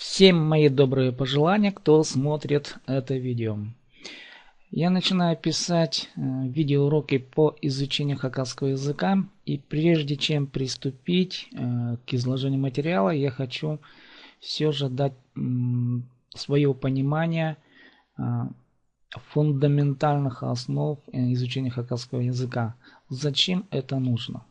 Всем мои добрые пожелания, кто смотрит это видео. Я начинаю писать видеоуроки по изучению хакасского языка. И прежде чем приступить к изложению материала, я хочу все же дать свое понимание фундаментальных основ изучения хакасского языка. Зачем это нужно?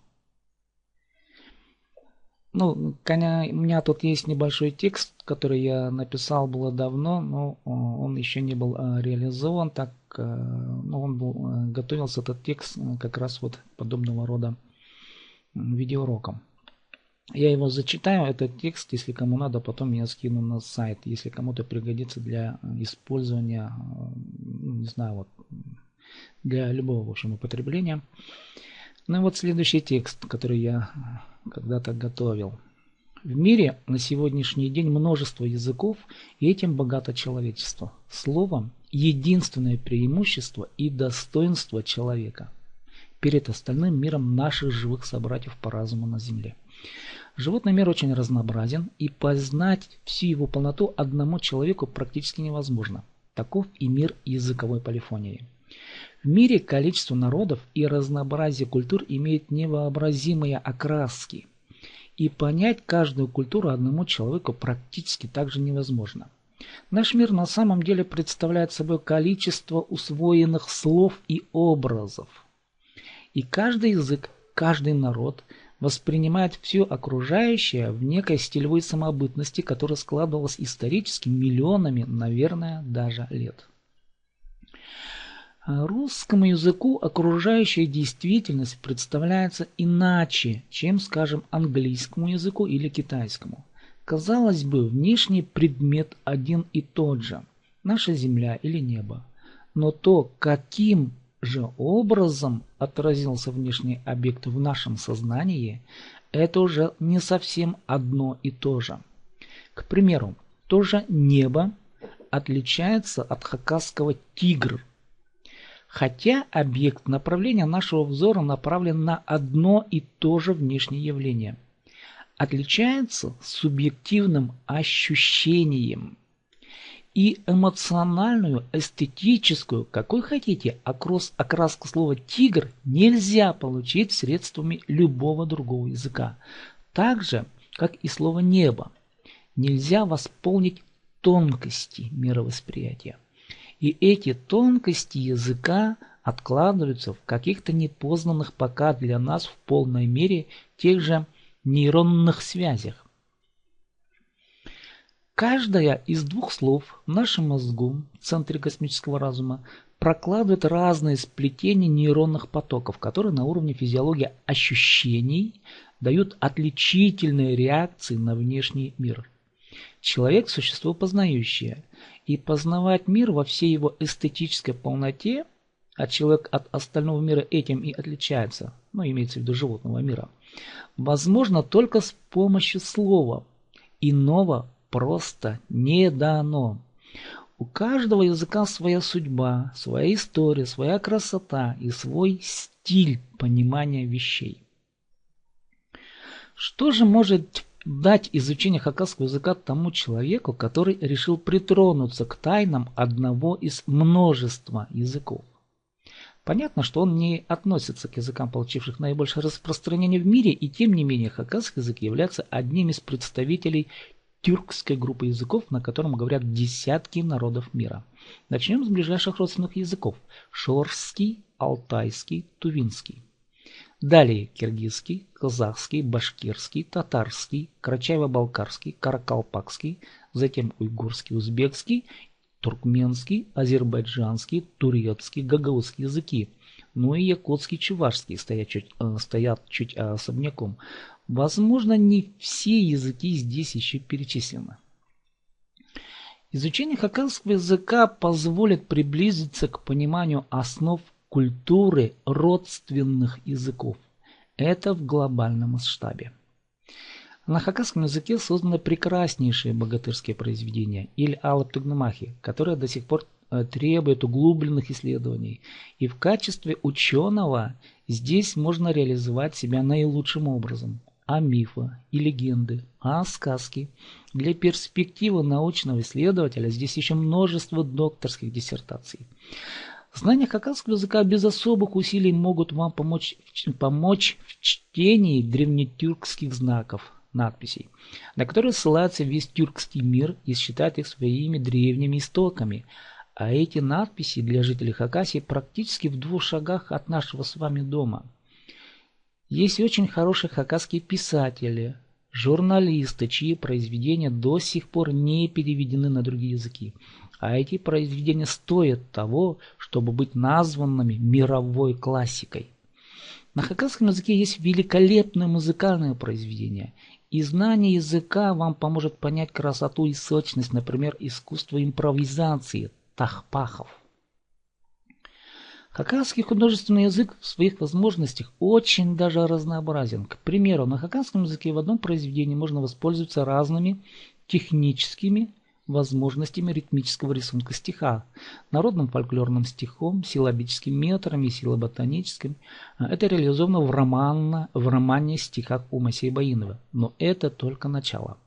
Ну, у меня тут есть небольшой текст, который я написал было давно, но он еще не был реализован, так он был, готовился этот текст как раз вот подобного рода видеоуроком. Я его зачитаю, этот текст, если кому надо, потом я скину на сайт, если кому-то пригодится для использования, не знаю, вот для любого, в общем, употребления. Ну и вот следующий текст, который я когда-то готовил. В мире на сегодняшний день множество языков, и этим богато человечество. Слово – единственное преимущество и достоинство человека перед остальным миром наших живых собратьев по разуму на Земле. Животный мир очень разнообразен, и познать всю его полноту одному человеку практически невозможно. Таков и мир языковой полифонии. В мире количество народов и разнообразие культур имеет невообразимые окраски, и понять каждую культуру одному человеку практически так же невозможно. Наш мир на самом деле представляет собой количество усвоенных слов и образов. И каждый язык, каждый народ воспринимает все окружающее в некой стилевой самобытности, которая складывалась исторически миллионами, наверное, даже лет. Русскому языку окружающая действительность представляется иначе, чем, скажем, английскому языку или китайскому. Казалось бы, внешний предмет один и тот же – наша земля или небо. Но то, каким же образом отразился внешний объект в нашем сознании, это уже не совсем одно и то же. К примеру, то же небо отличается от хакасского «тигр», хотя объект направления нашего взора направлен на одно и то же внешнее явление. Отличается субъективным ощущением. И эмоциональную, эстетическую, какой хотите, окраску слова «тигр» нельзя получить средствами любого другого языка. Так же, как и слово «небо». Нельзя восполнить тонкости мировосприятия. И эти тонкости языка откладываются в каких-то непознанных пока для нас в полной мере тех же нейронных связях. Каждая из двух слов в нашем мозгу, в центре космического разума, прокладывает разные сплетения нейронных потоков, которые на уровне физиологии ощущений дают отличительные реакции на внешний мир. Человек – существо познающее, и познавать мир во всей его эстетической полноте, а человек от остального мира этим и отличается, имеется в виду животного мира, возможно только с помощью слова. Иного просто не дано. У каждого языка своя судьба, своя история, своя красота и свой стиль понимания вещей. Что же может дать изучение хакасского языка тому человеку, который решил притронуться к тайнам одного из множества языков? Понятно, что он не относится к языкам, получивших наибольшее распространение в мире, и тем не менее хакасский язык является одним из представителей тюркской группы языков, на котором говорят десятки народов мира. Начнем с ближайших родственных языков – шорский, алтайский, тувинский. Далее киргизский, казахский, башкирский, татарский, карачаево-балкарский, каракалпакский, затем уйгурский, узбекский, туркменский, азербайджанский, турецкий, гагаузский языки, и якутский, чувашский стоят чуть особняком. Возможно, не все языки здесь еще перечислены. Изучение хакасского языка позволит приблизиться к пониманию основ культуры родственных языков. Это в глобальном масштабе. На хакасском языке созданы прекраснейшие богатырские произведения Иль-Алып-Тугнумахи, которые до сих пор требуют углубленных исследований. И в качестве ученого здесь можно реализовать себя наилучшим образом. а мифы и легенды, а сказки. Для перспективы научного исследователя здесь еще множество докторских диссертаций. Знания хакасского языка без особых усилий могут вам помочь в чтении древнетюркских знаков, надписей, на которые ссылается весь тюркский мир и считает их своими древними истоками. А эти надписи для жителей Хакасии практически в 2 шагах от нашего с вами дома. Есть очень хорошие хакасские писатели, журналисты, чьи произведения до сих пор не переведены на другие языки. А эти произведения стоят того, чтобы быть названными мировой классикой. На хакасском языке есть великолепное музыкальное произведение, и знание языка вам поможет понять красоту и сочность, например, искусства импровизации, тахпахов. Хакасский художественный язык в своих возможностях очень даже разнообразен. К примеру, на хакасском языке в одном произведении можно воспользоваться разными техническими возможностями ритмического рисунка стиха, народным фольклорным стихом, силлабическим метром и силлаботоническим. Это реализовано в романе «Стихах» у Моисея Баинова. Но это только начало.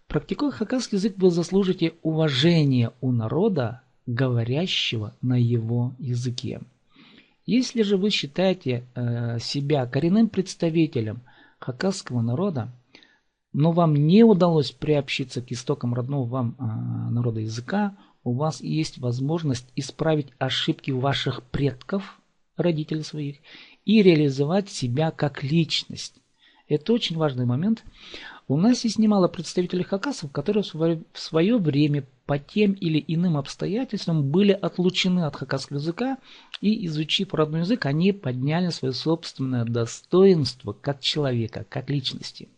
Практикуя хакасский язык, вы заслужите уважение у народа, говорящего на его языке. Если же вы считаете себя коренным представителем хакасского народа, но вам не удалось приобщиться к истокам родного вам народа языка, у вас есть возможность исправить ошибки ваших предков, родителей своих, и реализовать себя как личность. Это очень важный момент. У нас есть немало представителей хакасов, которые в свое время по тем или иным обстоятельствам были отлучены от хакасского языка, и, изучив родной язык, они подняли свое собственное достоинство как человека, как личности.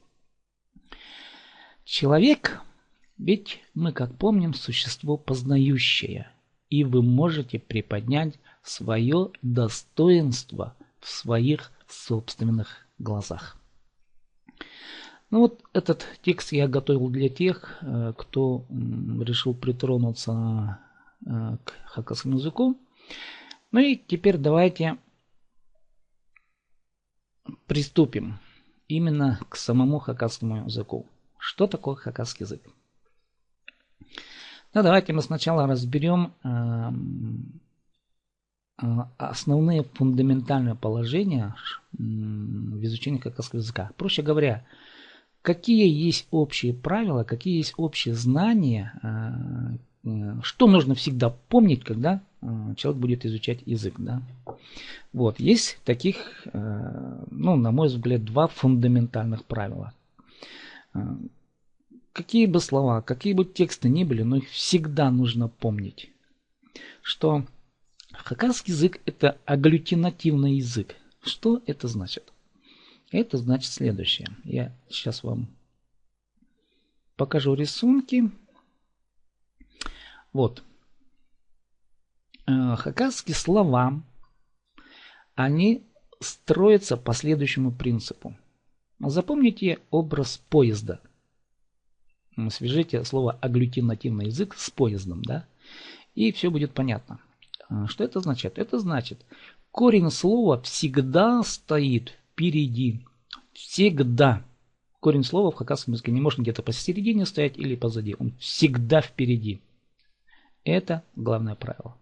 Человек, ведь мы, как помним, существо познающее, и вы можете приподнять свое достоинство в своих собственных глазах. Ну вот этот текст я готовил для тех, кто решил притронуться к хакасскому языку. Ну и теперь давайте приступим именно к самому хакасскому языку. Что такое хакасский язык? Ну, давайте мы сначала разберем основные фундаментальные положения в изучении хакасского языка. Проще говоря, какие есть общие правила, какие есть общие знания, что нужно всегда помнить, когда человек будет изучать язык. Да? Вот, есть таких, ну, на мой взгляд, 2 фундаментальных правила. Какие бы слова, какие бы тексты ни были, но их всегда нужно помнить, что хакасский язык – это агглютинативный язык. Что это значит? Это значит следующее. Я сейчас вам покажу рисунки. Вот. Хакасские слова, они строятся по следующему принципу. Запомните образ поезда. Свяжите слово агглютинативный язык с поездом, да? И все будет понятно. Что это означает? Это значит, корень слова всегда стоит впереди. Всегда. Корень слова в хакасском языке не может где-то посередине стоять или позади. Он всегда впереди. Это главное правило.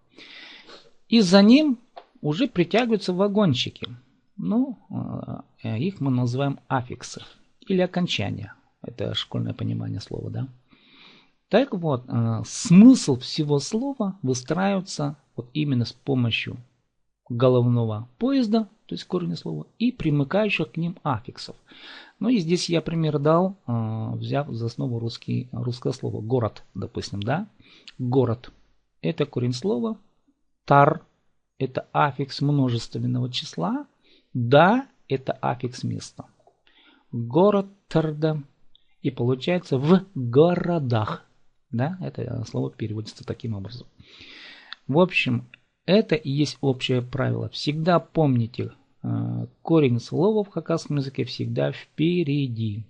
И за ним уже притягиваются вагончики. Ну, их мы называем аффиксы или окончания. Это школьное понимание слова, да? Так вот, смысл всего слова выстраивается вот именно с помощью головного поезда, то есть корня слова, и примыкающих к ним аффиксов. Ну и здесь я пример дал, взяв за основу русское слово. Город, допустим, да? Город – это корень слова. Тар – это аффикс множественного числа. Да – это аффикс места. Город – тарда. И получается в городах. Да, это слово переводится таким образом. В общем, это и есть общее правило. Всегда помните, корень слова в хакасском языке всегда впереди.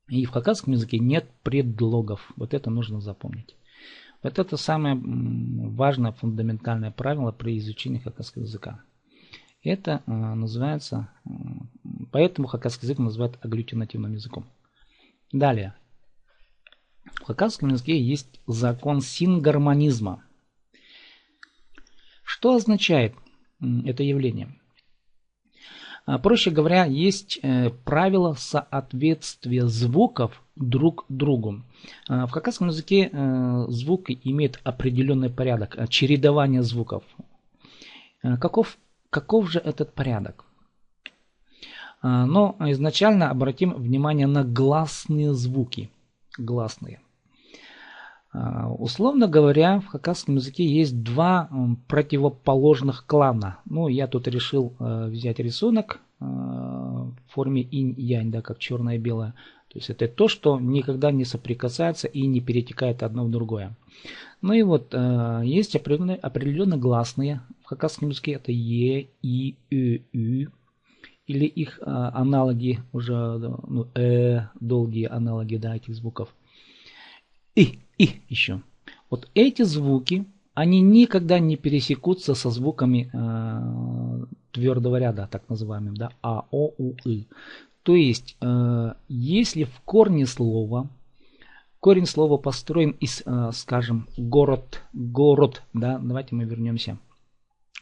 И в хакасском языке нет предлогов. Вот это нужно запомнить. Вот это самое важное фундаментальное правило при изучении хакасского языка. Это называется Поэтому хакасский язык называют агглютинативным языком. Далее. В хакасском языке есть закон сингармонизма. Что означает это явление? Проще говоря, есть правило соответствия звуков друг другу. В хакасском языке звук имеет определенный порядок, чередование звуков. Каков же этот порядок? Но изначально обратим внимание на гласные звуки. Гласные. Условно говоря, в хакасском языке есть два противоположных клана. Ну, я тут решил взять рисунок в форме инь-янь, да, как черное и белое. То есть это то, что никогда не соприкасается и не перетекает одно в другое. Ну и вот есть определенные гласные. В хакасском языке это е, и, ю. Или их аналоги, уже долгие аналоги, да, этих звуков. И еще. Вот эти звуки, они никогда не пересекутся со звуками твердого ряда, так называемым, да, а, о, у, и. То есть, если в корень слова построен из, скажем, город, да, давайте мы вернемся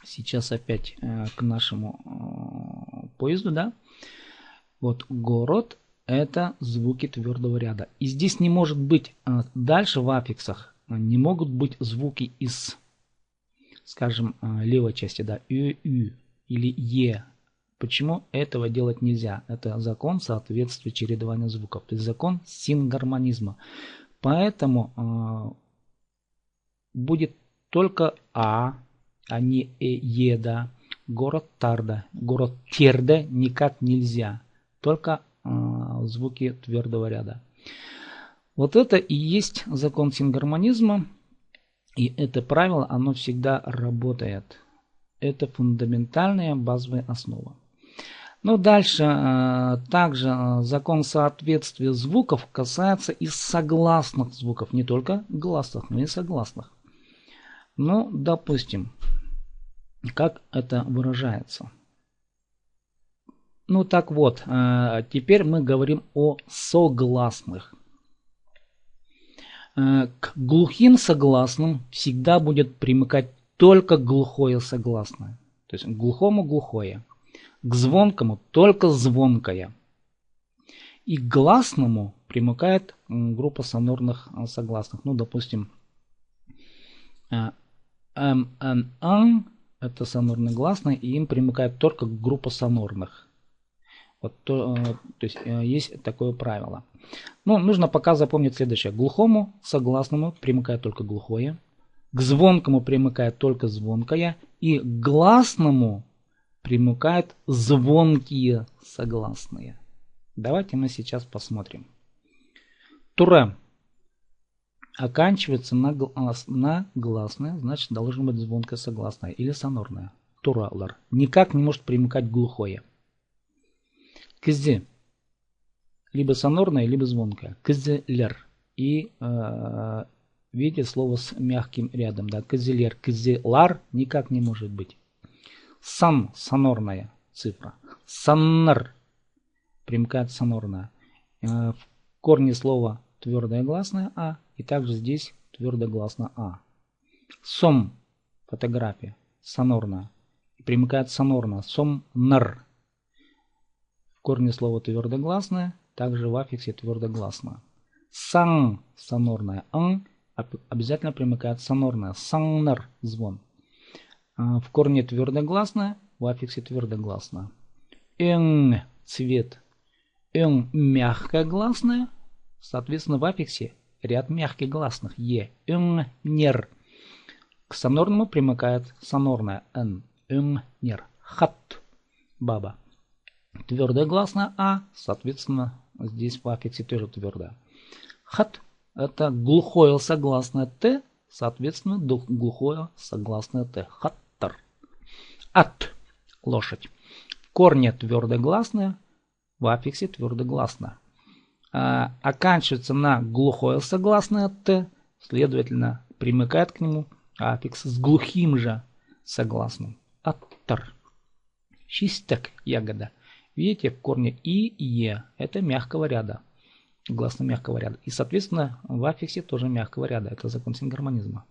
сейчас опять к нашему поезду, да. Вот город — это звуки твердого ряда. И здесь не может быть, дальше в аффиксах не могут быть звуки из, скажем, левой части, да, ю или е. Почему этого делать нельзя? Это закон соответствия чередования звуков, то есть закон сингармонизма. Поэтому будет только а не е, да. Город Тарда, город Терде никак нельзя. Только звуки твердого ряда. Вот это и есть закон сингармонизма. И это правило, оно всегда работает. Это фундаментальная базовая основа. Но дальше также закон соответствия звуков касается и согласных звуков. Не только гласных, но и согласных. Ну, допустим, как это выражается? Ну так вот, теперь мы говорим о согласных. К глухим согласным всегда будет примыкать только глухое согласное. То есть к глухому глухое. К звонкому только звонкое. И к гласному примыкает группа сонорных согласных. Ну, допустим, это сонорные гласные, и им примыкает только группа сонорных. Вот то есть есть такое правило. Но нужно пока запомнить следующее. К глухому согласному примыкает только глухое. К звонкому примыкает только звонкое. И к гласному примыкают звонкие согласные. Давайте мы сейчас посмотрим. Туре оканчивается на гласное, значит должно быть звонкое согласное или сонорное. Туралар никак не может примыкать глухое. Кзи либо сонорное, либо звонкое. Кзелер. И видите слово с мягким рядом. Да? Кзелер, кзелар никак не может быть. Сан сонорная цифра. Саннар примыкает сонорная. В корне слова твердое гласное а. И также здесь твердое гласное а. Сом фотография сонорная. Примыкает сонорная. Сомнар. В корне слова твердогласное, также в аффиксе твердогласное. Сан сонорное. Ан обязательно примыкает сонорное. Саннар звон. В корне твердогласное, в аффиксе твердогласное. Эн цвет. Эн мягкое гласное. Соответственно, в аффиксе ряд мягких гласных. Е. Эн нер. К сонорному примыкает сонорное. Н. Эн нер. Хат. Баба. Твердое гласное а, соответственно, здесь в аффиксе тоже твердое. Хат — это глухое согласное т, соответственно, глухое согласное т. Хаттар. Ат — лошадь. В корне твердое гласное, в аффиксе твердогласное. Оканчивается на глухое согласное т, следовательно, примыкает к нему аффикс с глухим же согласным. Аттар. Чистак — ягода. Видите, в корне и е это мягкого ряда, гласно мягкого ряда. И, соответственно, в аффиксе тоже мягкого ряда. Это закон сингармонизма.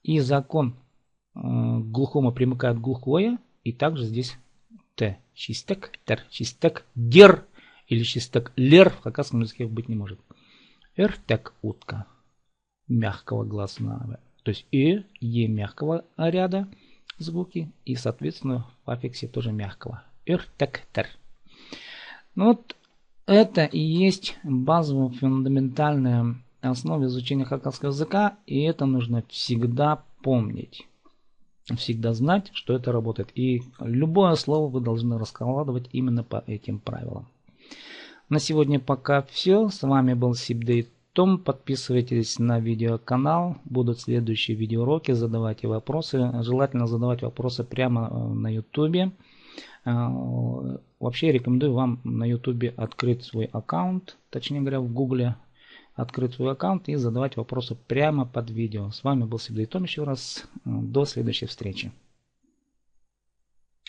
И закон к глухому примыкает глухое. И также здесь т. Чистек, тер, чистек, дер или чистек, лер в хакасском языке быть не может. Эртек утка мягкого гласного. То есть е мягкого ряда звуки. И, соответственно, в аффиксе тоже мягкого. Эртек, тер. Ну вот это и есть базовая фундаментальная основа изучения хакасского языка. И это нужно всегда помнить. Всегда знать, что это работает. И любое слово вы должны раскладывать именно по этим правилам. На сегодня пока все. С вами был Сибдей Том. Подписывайтесь на видеоканал. Будут следующие видеоуроки. Задавайте вопросы. Желательно задавать вопросы прямо на YouTube. Вообще рекомендую вам на YouTube открыть свой аккаунт. Точнее говоря, в Google открыть свой аккаунт и задавать вопросы прямо под видео. С вами был Сибдей Том еще раз. До следующей встречи.